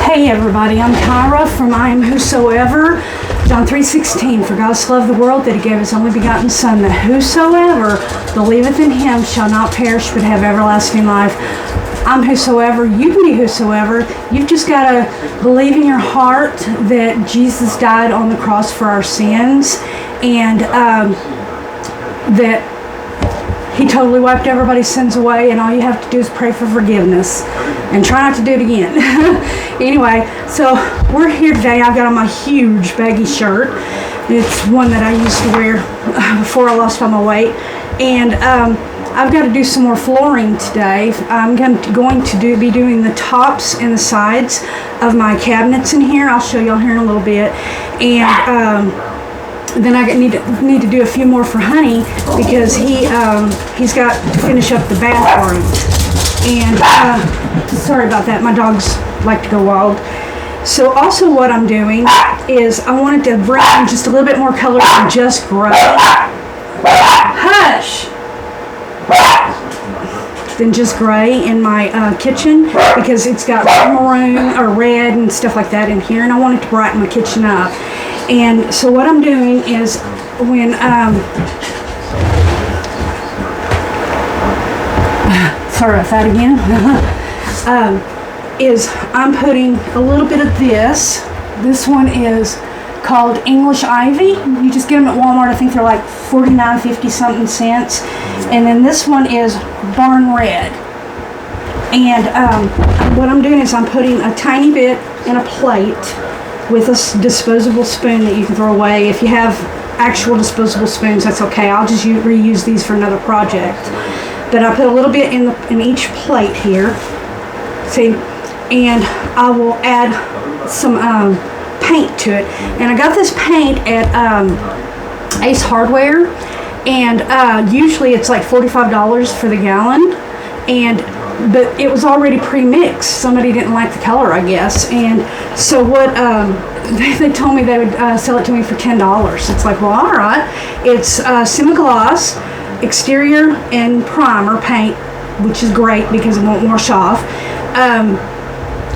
Hey everybody, I'm Kyra from I Am Whosoever. John 3:16, for God so loved the world that he gave his only begotten Son, that whosoever believeth in him shall not perish but have everlasting life. I'm whosoever, you can be whosoever. You've just got to believe in your heart that Jesus died on the cross for our sins, and that he totally wiped everybody's sins away, and all you have to do is pray for forgiveness and try not to do it again. Anyway, so we're here today. I've got on my huge baggy shirt. It's one that I used to wear before I lost all my weight, and I've got to do some more flooring today. I'm going to be doing the tops and the sides of my cabinets in here. I'll show y'all here in a little bit, and then I need to do a few more for Honey, because he's got to finish up the bathroom. And sorry about that, my dogs like to go wild. So also what I'm doing is I wanted to bring in just a little bit more color than just gray. Hush! Than just gray in my kitchen, because it's got maroon or red and stuff like that in here, and I wanted to brighten my kitchen up. And so what I'm doing is, when sorry about that again, is I'm putting a little bit of this. This one is called English Ivy. You just get them at Walmart. I think they're like 49.50 something cents. And then this one is Barn Red. And what I'm doing is I'm putting a tiny bit in a plate with a disposable spoon that you can throw away. If you have actual disposable spoons, that's okay. I'll just reuse these for another project. But I put a little bit in each plate here. See, and I will add some paint to it. And I got this paint at Ace Hardware, and usually it's like $45 for the gallon. But it was already pre-mixed. Somebody didn't like the color, I guess. And so what they told me they would sell it to me for $10. It's like, well, all right. It's semi-gloss, exterior and primer paint, which is great because it won't wash off.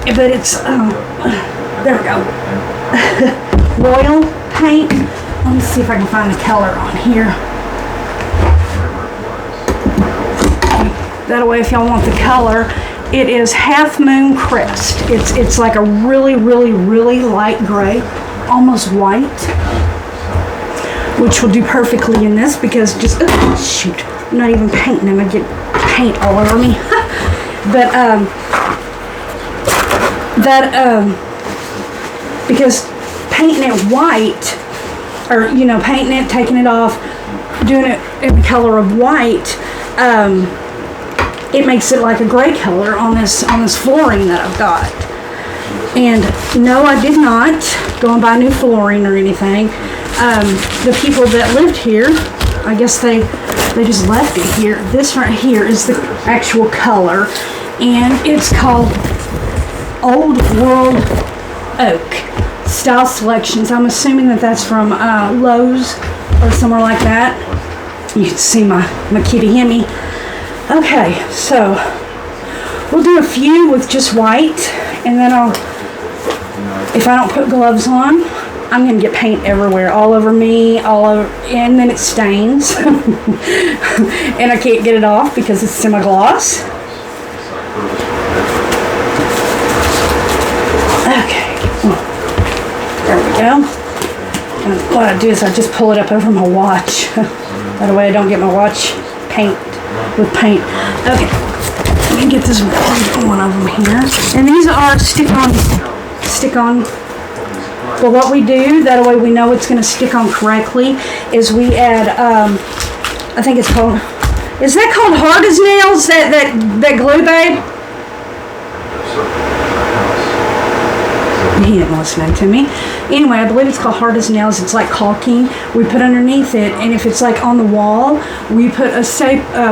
But it's, there we go. Royal paint. Let me see if I can find the color on here. That way, if y'all want the color, it is Half Moon Crest. It's like a really, really, really light gray, almost white, which will do perfectly in this, because just, shoot, I'm not even painting them. I get paint all over me. But because painting it white, or painting it, taking it off, doing it in the color of white, it makes it like a gray color on this flooring that I've got. And no, I did not go and buy new flooring or anything. The people that lived here, I guess they just left it here. This right here is the actual color, and it's called Old World Oak Style Selections. I'm assuming that that's from Lowe's or somewhere like that. You can see my kitty Hemi. Okay, so we'll do a few with just white, and then if I don't put gloves on, I'm going to get paint everywhere, all over me, all over, and then it stains. And I can't get it off because it's semi-gloss. Okay, there we go. And what I do is I just pull it up over my watch. That way I don't get my watch with paint. Okay, let me get this one of them here. And these are stick on. Well, what we do, that way we know it's going to stick on correctly, is we add, I think it's called, is that called Hard as Nails, that glue, babe? He ain't listening to me. Anyway, I believe it's called Hard as Nails. It's like caulking. We put underneath it, and if it's like on the wall, we put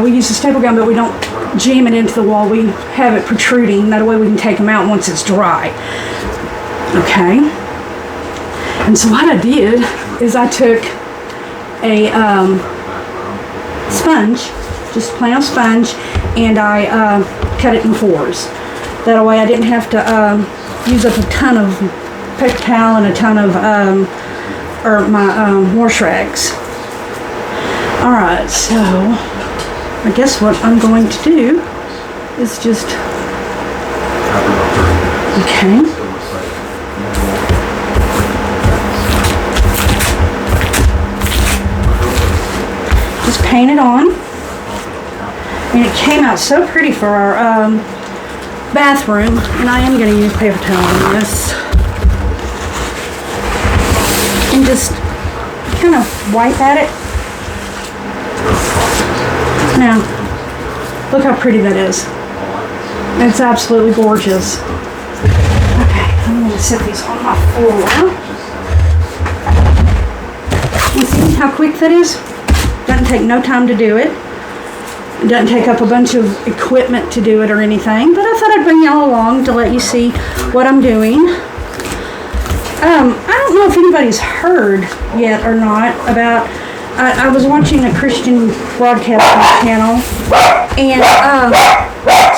we use a staple gun, but we don't jam it into the wall. We have it protruding. That way we can take them out once it's dry. Okay. And so what I did is I took a sponge, just plain old sponge, and I cut it in fours. That way I didn't have to use up a ton of paper towel and a ton of my wash rags. All right, so I guess what I'm going to do is just okay. Just paint it on. And it came out so pretty for our bathroom, and I am going to use paper towel on this. And just kind of wipe at it. Now, look how pretty that is. It's absolutely gorgeous. Okay, I'm going to set these on my floor. You see how quick that is? Doesn't take no time to do it. It doesn't take up a bunch of equipment to do it or anything, but I thought I'd bring y'all along to let you see what I'm doing. I don't know if anybody's heard yet or not about, I was watching a Christian broadcasting channel, and,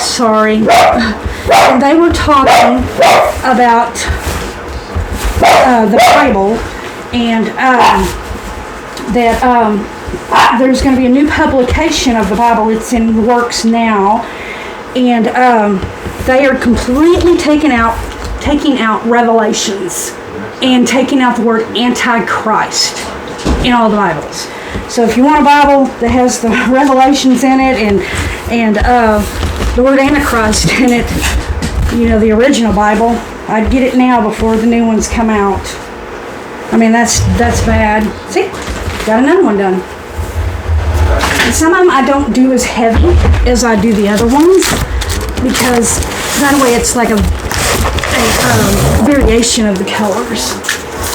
sorry, and they were talking about the Bible, and that there's going to be a new publication of the Bible. It's in the works now, and they are completely taking out Revelations and taking out the word Antichrist in all the Bibles. So if you want a Bible that has the Revelations in it and the word Antichrist in it, you know, the original Bible, I'd get it now before the new ones come out. I mean, that's bad. See, got another one done. And some of them I don't do as heavy as I do the other ones, because that way it's like a variation of the colors.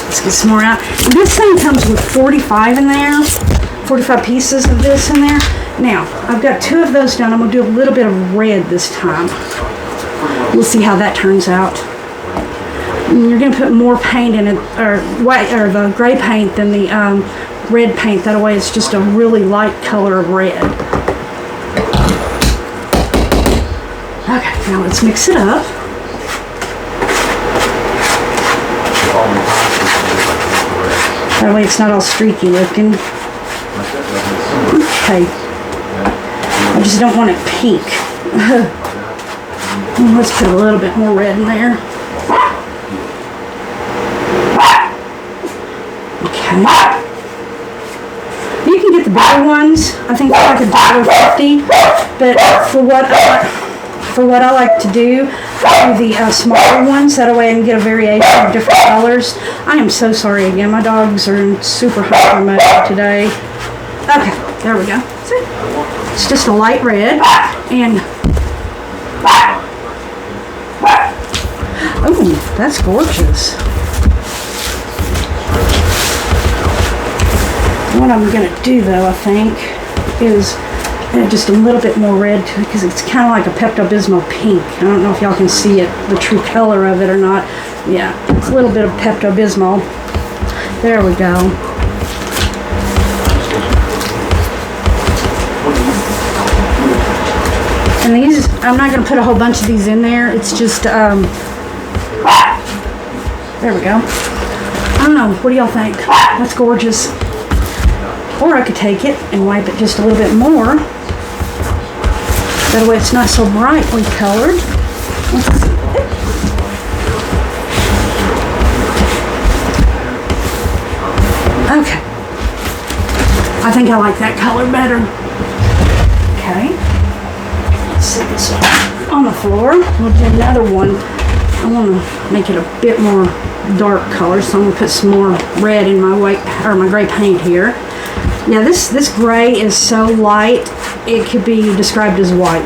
Let's get some more out. And this thing comes with 45 in there, 45 pieces of this in there. Now, I've got 2 of those done. I'm going to do a little bit of red this time. We'll see how that turns out. And you're going to put more paint in it, or white, or the gray paint than the red paint. That way it's just a really light color of red. Okay, now let's mix it up. That way it's not all streaky looking. Okay. I just don't want it pink. Let's put a little bit more red in there. Okay. You can get the bigger ones. I think they're like $1.50. But for what I like to do, I do the smaller ones. That way I can get a variation of different colors. I am so sorry again. My dogs are in super hyper mode today. Okay, there we go. See? It's just a light red. And oh, that's gorgeous. What I'm going to do, though, I think, is add just a little bit more red to it, because it's kind of like a Pepto-Bismol pink. I don't know if y'all can see it, the true color of it or not. Yeah, it's a little bit of Pepto-Bismol. There we go. And these, I'm not going to put a whole bunch of these in there. It's just, there we go. I don't know. What do y'all think? That's gorgeous. Or I could take it and wipe it just a little bit more. That way it's not so brightly colored. Okay. I think I like that color better. Okay. Let's set this on the floor. We'll do another one. I want to make it a bit more dark color, so I'm going to put some more red in my white or my gray paint here. Now this gray is so light, it could be described as white.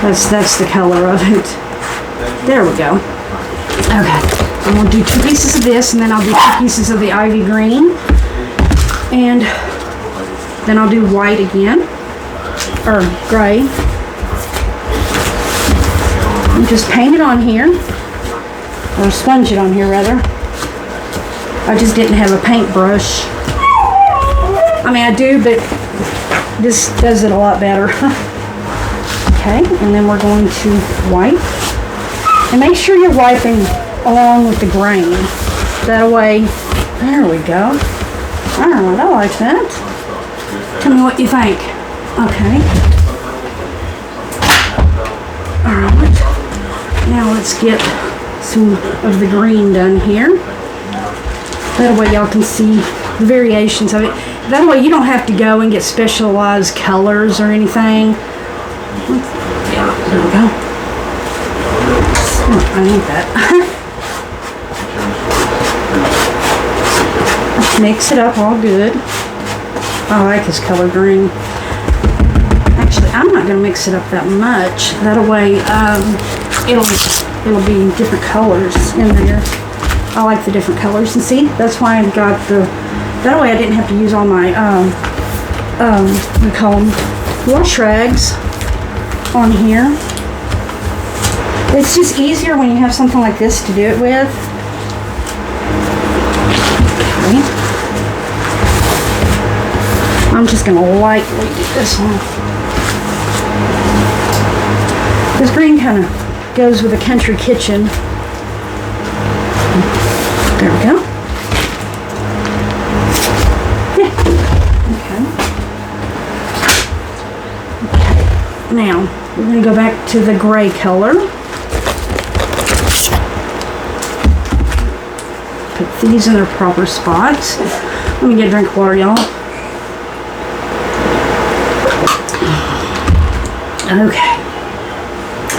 That's the color of it. There we go. Okay, I'm gonna do 2 pieces of this, and then I'll do 2 pieces of the ivy green, and then I'll do white again, or gray. And just paint it on here, or sponge it on here rather. I just didn't have a paintbrush. I mean, I do, but this does it a lot better. Okay, and then we're going to white. And make sure you're wiping along with the grain. That way, there we go. All right, I like that. Tell me what you think. Okay. All right. Now let's get some of the green done here. That way y'all can see the variations of it. That way you don't have to go and get specialized colors or anything. There we go. Oh, I need that. Mix it up all good. I like this color green. Actually, I'm not going to mix it up that much. That way it'll be different colors in there. I like the different colors. And see, that's why I got the... That way I didn't have to use all my, we call them wash rags on here. It's just easier when you have something like this to do it with. Okay. I'm just going to lightly do this one. This green kind of goes with a country kitchen. There we go. Yeah. Okay. Now, we're going to go back to the gray color. Put these in their proper spots. Let me get a drink of water, y'all. Okay.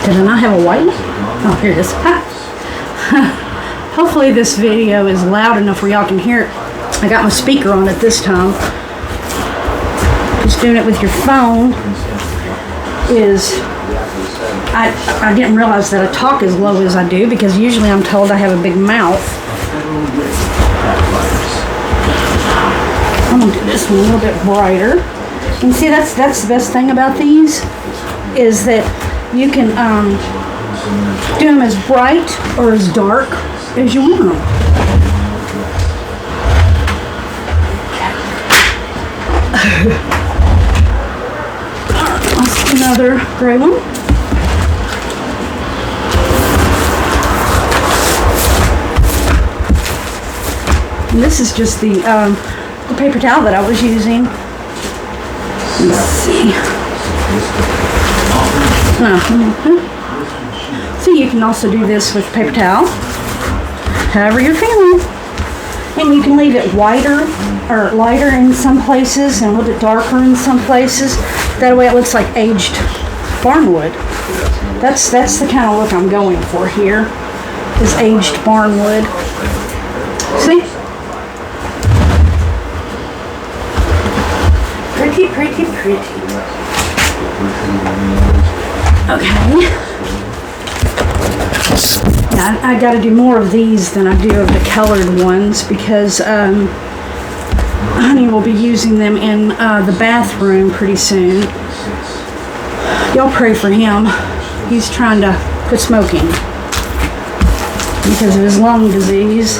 Did I not have a white? Oh, here it is. Hopefully this video is loud enough where y'all can hear it. I got my speaker on it this time. Just doing it with your phone is... I didn't realize that I talk as low as I do because usually I'm told I have a big mouth. I'm going to do this one a little bit brighter. And see, that's the best thing about these is that you can do them as bright or as dark as you want them. Let's do another gray one. And this is just the paper towel that I was using. Let's see. So you can also do this with paper towel, however you're feeling. And you can leave it whiter or lighter in some places and a little bit darker in some places. That way it looks like aged barnwood. That's the kind of look I'm going for here, is aged barnwood. See? Pretty, pretty, pretty. Okay. Now, I got to do more of these than I do of the colored ones because Honey will be using them in the bathroom pretty soon. Y'all pray for him. He's trying to quit smoking because of his lung disease.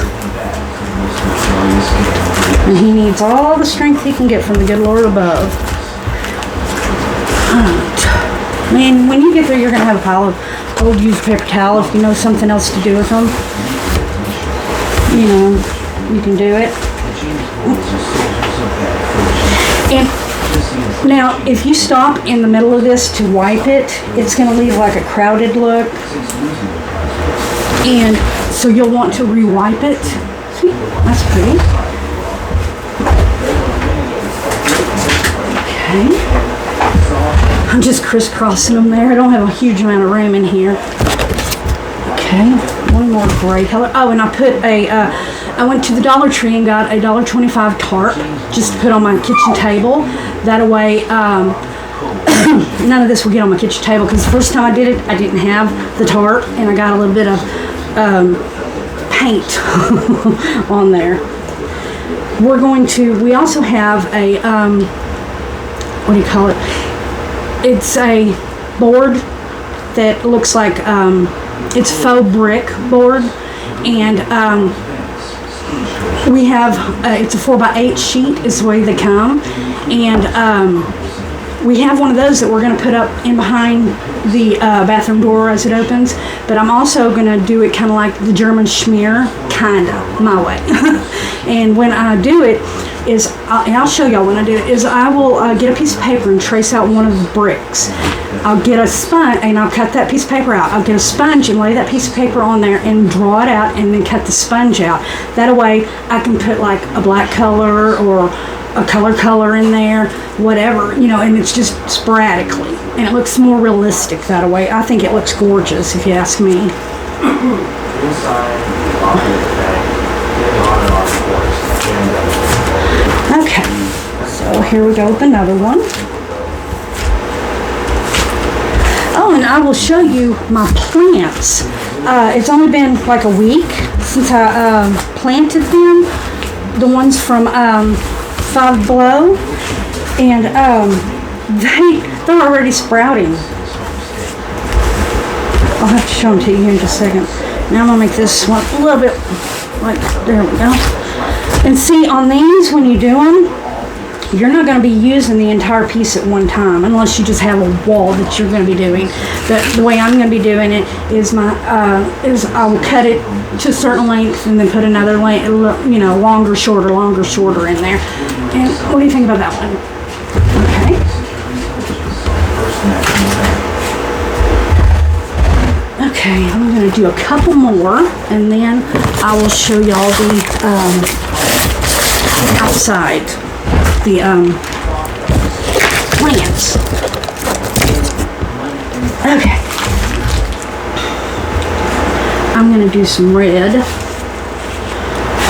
And he needs all the strength he can get from the good Lord above. Man, when you get there, you're going to have a pile of old used paper towel. If you know something else to do with them, you know, you can do it. And now, if you stop in the middle of this to wipe it, it's going to leave like a crowded look. And so you'll want to re-wipe it. See, that's pretty. Okay. I'm just crisscrossing them there. I don't have a huge amount of room in here. Okay, one more gray color. Oh, and I put a, I went to the Dollar Tree and got a $1.25 tarp just to put on my kitchen table. That way, none of this will get on my kitchen table because the first time I did it, I didn't have the tarp and I got a little bit of paint on there. We're going to, we also have a, what do you call it? It's a board that looks like, it's faux brick board, and we have, it's a 4x8 sheet is the way they come, and we have one of those that we're going to put up in behind the bathroom door as it opens, but I'm also going to do it kind of like the German schmear, kind of, my way. And when I do it, and I'll show y'all when I do it, is I will get a piece of paper and trace out one of the bricks. I'll get a sponge, and I'll cut that piece of paper out. I'll get a sponge and lay that piece of paper on there and draw it out and then cut the sponge out. That way I can put like a black color or a color in there, whatever, you know, and it's just sporadically. And it looks more realistic that way. I think it looks gorgeous, if you ask me. Okay, so here we go with another one. Oh, and I will show you my plants. It's only been like a week since I planted them. The ones from Five Below, and they're already sprouting. I'll have to show them to you in just a second. Now I'm gonna make this one a little bit like, there we go. And see, on these, when you do them, you're not going to be using the entire piece at one time unless you just have a wall that you're going to be doing. But the way I'm going to be doing it is I will cut it to a certain length and then put another length, you know, longer, shorter in there. And what do you think about that one? Okay. Okay, I'm going to do a couple more, and then I will show y'all the outside, the plants. Okay. I'm going to do some red.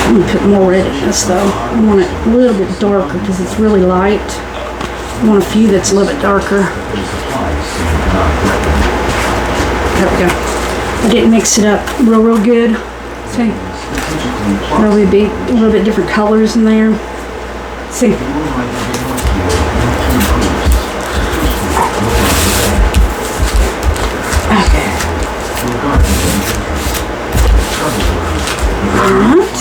I'm going to put more red in this, though. I want it a little bit darker because it's really light. I want a few that's a little bit darker. There we go. I didn't mix it up real good. See? There'll be a little bit different colors in there. See? Okay. Alright.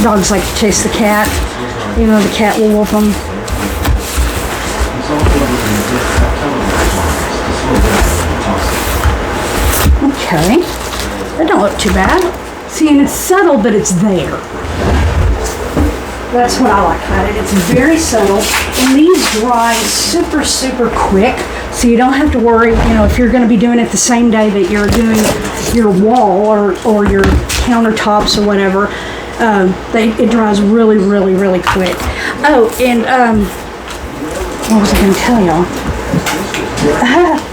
Dogs like to chase the cat. You know, the cat will wolf them. Okay, that don't look too bad. See, and it's subtle, but it's there. That's what I like about it. It's very subtle, and these dry super quick, so you don't have to worry, you know, if you're going to be doing it the same day that you're doing your wall or your countertops or whatever. It dries really quick. Oh, and what was I going to tell y'all?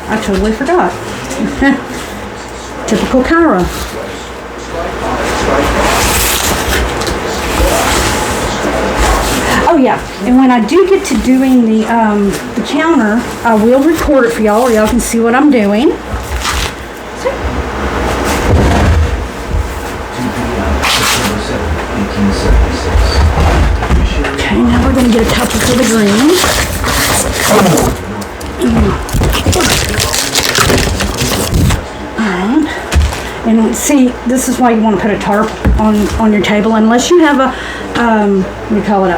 I totally forgot. Typical Kyra. Oh yeah, and when I do get to doing the counter, I will record it for y'all, or y'all can see what I'm doing. Okay, now we're going to get a touch of the green. And see, this is why you want to put a tarp on your table, unless you have a, what do you call it,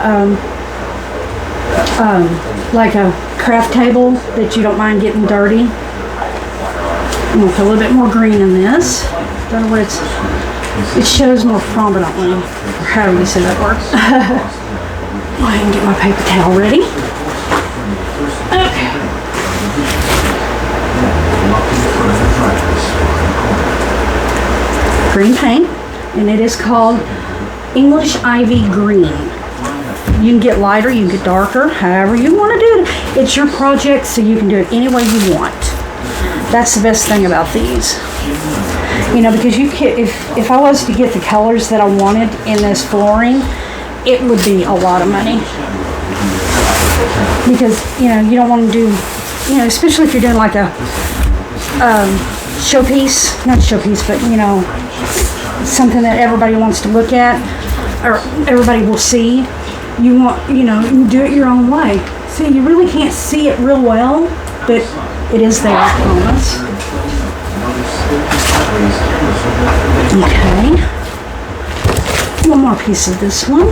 like a craft table that you don't mind getting dirty. I'm going to put a little bit more green in this. That way it shows more prominently, or however you say that word. Go ahead and get my paper towel ready. Okay. Green paint, and it is called English Ivy Green. You can get lighter, you can get darker, however you want to do it. It's your project, so you can do it any way you want. That's the best thing about these. You know, because you can, if I was to get the colors that I wanted in this flooring, it would be a lot of money. Because, you know, you don't want to do, you know, especially if you're doing like a showpiece, not showpiece, but, you know, something that everybody wants to look at, or everybody will see. You want, you know, you do it your own way. See, you really can't see it real well, but it is there, I promise. Okay. One more piece of this one.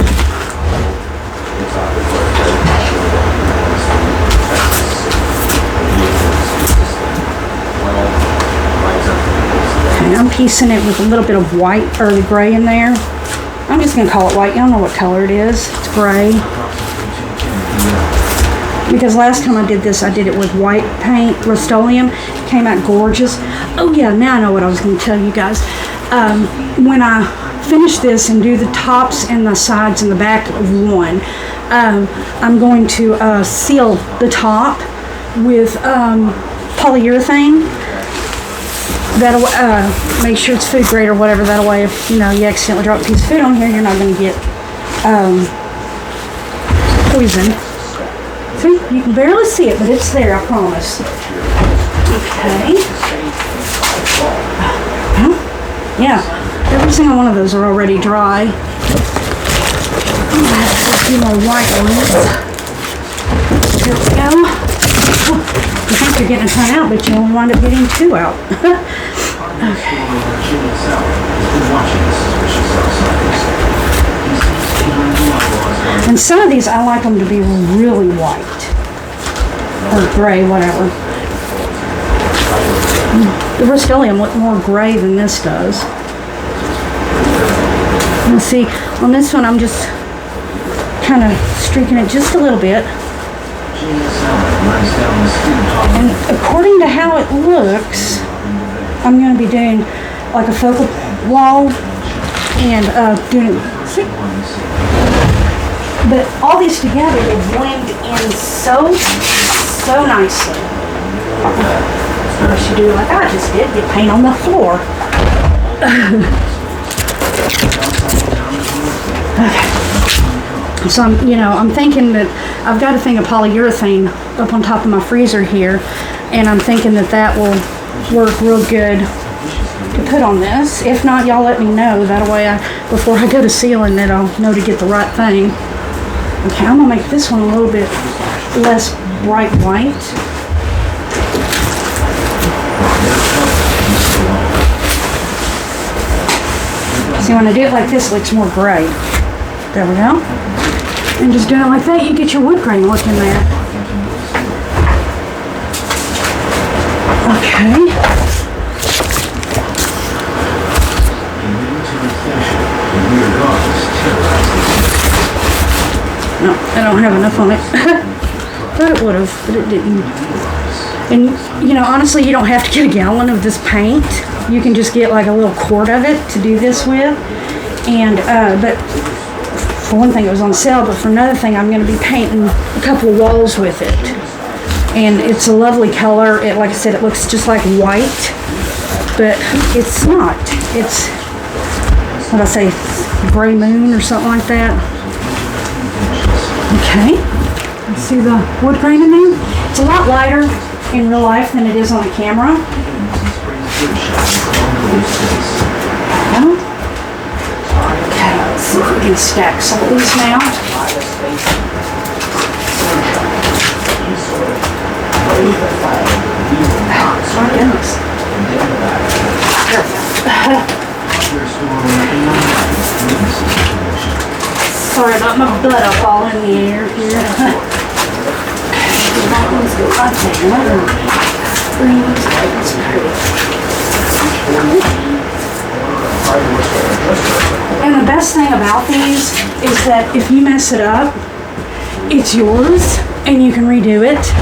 And I'm piecing it with a little bit of white or the gray in there. I'm just gonna call it white. Y'all know what color it is. It's gray. Because last time I did this, I did it with white paint, Rust-Oleum. It came out gorgeous. Oh yeah, now I know what I was gonna tell you guys. When I finish this and do the tops and the sides and the back of one, I'm going to seal the top with polyurethane. That'll make sure it's food grade or whatever. That way, if you accidentally drop a piece of food on here, you're not going to get poison. See, you can barely see it, but it's there, I promise. Okay. Yeah, every single one of those are already dry. I'm going to have to do more white ones. Here we go. You think you're getting a ton out, but you only wind up getting 2 out. Okay. And some of these, I like them to be really white. Or gray, whatever. The Rust-Oleum look more gray than this does. And see, on this one, I'm just kind of streaking it just a little bit. And according to how it looks, I'm going to be doing like a focal wall and doing it. But all these together, they blend in so nicely. Unless you do like I just did, get paint on the floor. Okay. So I'm thinking that I've got a thing of polyurethane up on top of my freezer here, and I'm thinking that will work real good to put on this. If not, y'all let me know. That way, before I go to sealing it, I'll know to get the right thing. Okay, I'm gonna make this one a little bit less bright white. See, when I do it like this, it looks more gray. There we go. And just doing it like that, you get your wood grain look in there. Okay. No, I don't have enough on it. Thought it would have, but it didn't. And honestly, you don't have to get a gallon of this paint. You can just get like a little quart of it to do this with. And but for one thing, it was on sale. But for another thing, I'm going to be painting a couple of walls with it. And it's a lovely color. It, like I said, it looks just like white, but it's not. It's what I say, gray moon or something like that. Okay, let's see the wood grain in there. It's a lot lighter in real life than it is on the camera. Okay, let's see if we can stack some of these now. Oh my goodness. Sorry about my butt up all in the air here. That one's good. I'll take another green. That's pretty. And the best thing about these is that if you mess it up, it's yours and you can redo it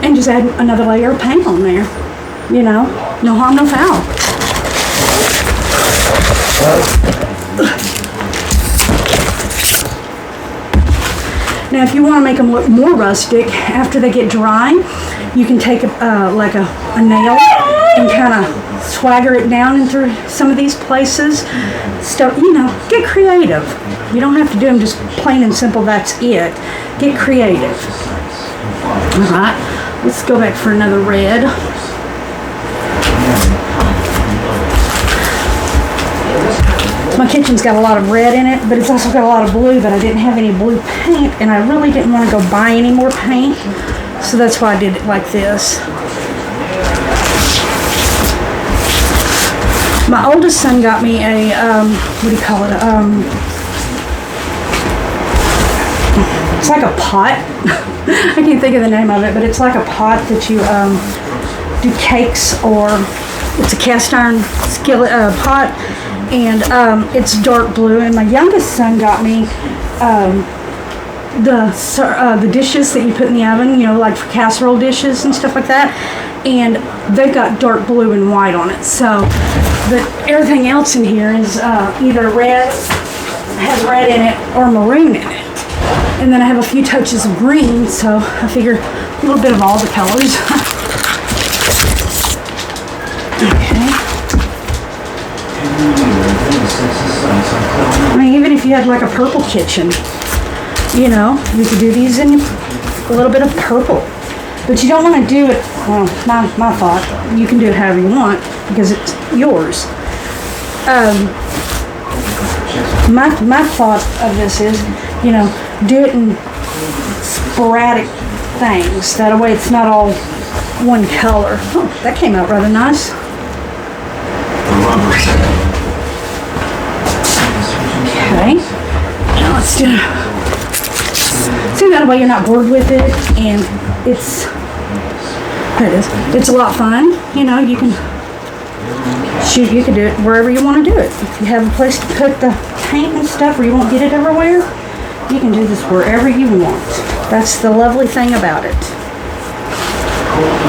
and just add another layer of paint on there. No harm, no foul. Now, if you want to make them look more rustic, after they get dry, you can take a nail and kind of swagger it down into some of these places. Stuff, get creative. You don't have to do them just plain and simple, that's it. Get creative. All right, let's go back for another red. My kitchen's got a lot of red in it, but it's also got a lot of blue, but I didn't have any blue paint, and I really didn't want to go buy any more paint, so that's why I did it like this. My oldest son got me a, what do you call it, it's like a pot. I can't think of the name of it, but it's like a pot that you do cakes or it's a cast iron skillet pot, and it's dark blue. And my youngest son got me the dishes that you put in the oven, like for casserole dishes and stuff like that. And they've got dark blue and white on it. So, but everything else in here is either red, has red in it, or maroon in it. And then I have a few touches of green, so I figure a little bit of all the colors. Okay. I mean, even if you had like a purple kitchen, you could do these in a little bit of purple. But you don't want to do it, well, my thought, you can do it however you want because it's yours. My thought of this is, do it in sporadic things. That way it's not all one color. Oh, that came out rather nice. Okay, now let's do it. See, that way you're not bored with it, and it's a lot of fun. You can shoot, you can do it wherever you want to do it. If you have a place to put the paint and stuff where you won't get it everywhere, you can do this wherever you want. That's the lovely thing about it.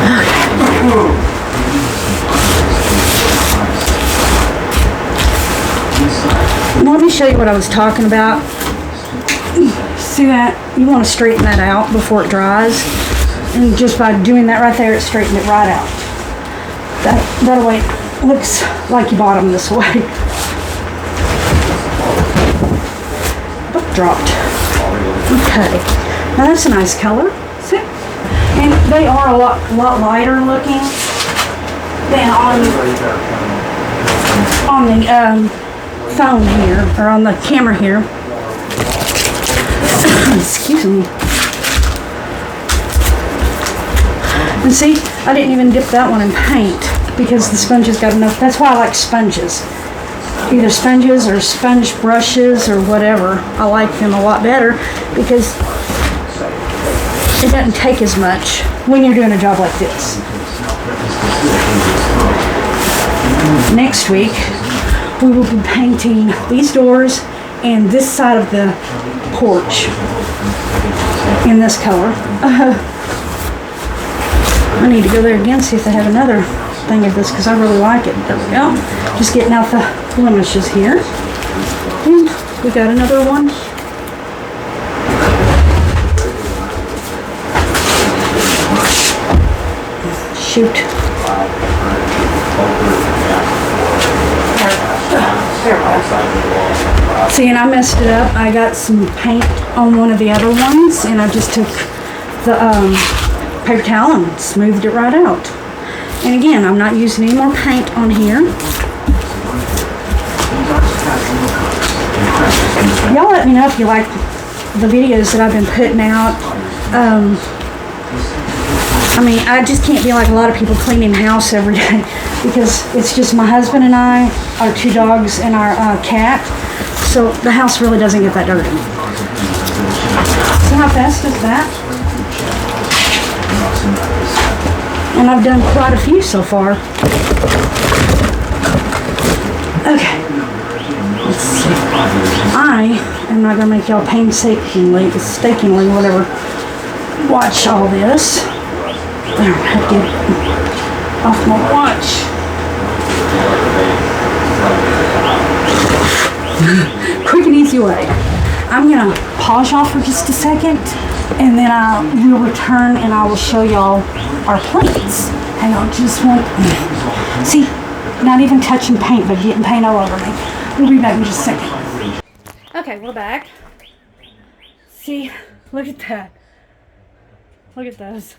Okay. Let me show you what I was talking about. See that? You want to straighten that out before it dries. And just by doing that right there, it straightened it right out. That way it looks like you bought them this way. Book dropped. Okay. Now that's a nice color. See? And they are a lot lighter looking than on the phone here, or on the camera here. Excuse me. And see, I didn't even dip that one in paint because the sponge has got enough. That's why I like sponges. Either sponges or sponge brushes or whatever. I like them a lot better because it doesn't take as much when you're doing a job like this. Next week, we will be painting these doors and this side of the porch in this color. I need to go there again, see if they have another thing of this because I really like it. There we go. Just getting out the blemishes here. And we got another one. Shoot. See, and I messed it up. I got some paint on one of the other ones, and I just took the paper towel and smoothed it right out. And again, I'm not using any more paint on here. Y'all let me know if you like the videos that I've been putting out. I mean, I just can't be like a lot of people cleaning the house every day because it's just my husband and I, our 2 dogs, and our cat. So the house really doesn't get that dirty. See how fast is that? And I've done quite a few so far. Okay. Let's see. I am not going to make y'all painstakingly, whatever, watch all this. There, I have to get off my watch. Quick and easy way. I'm going to pause y'all for just a second, and then I will return and I will show y'all our plates. Hang on just one. See, not even touching paint, but getting paint all over me. We'll be back in just a second. Okay, we're back. See, look at that. Look at those.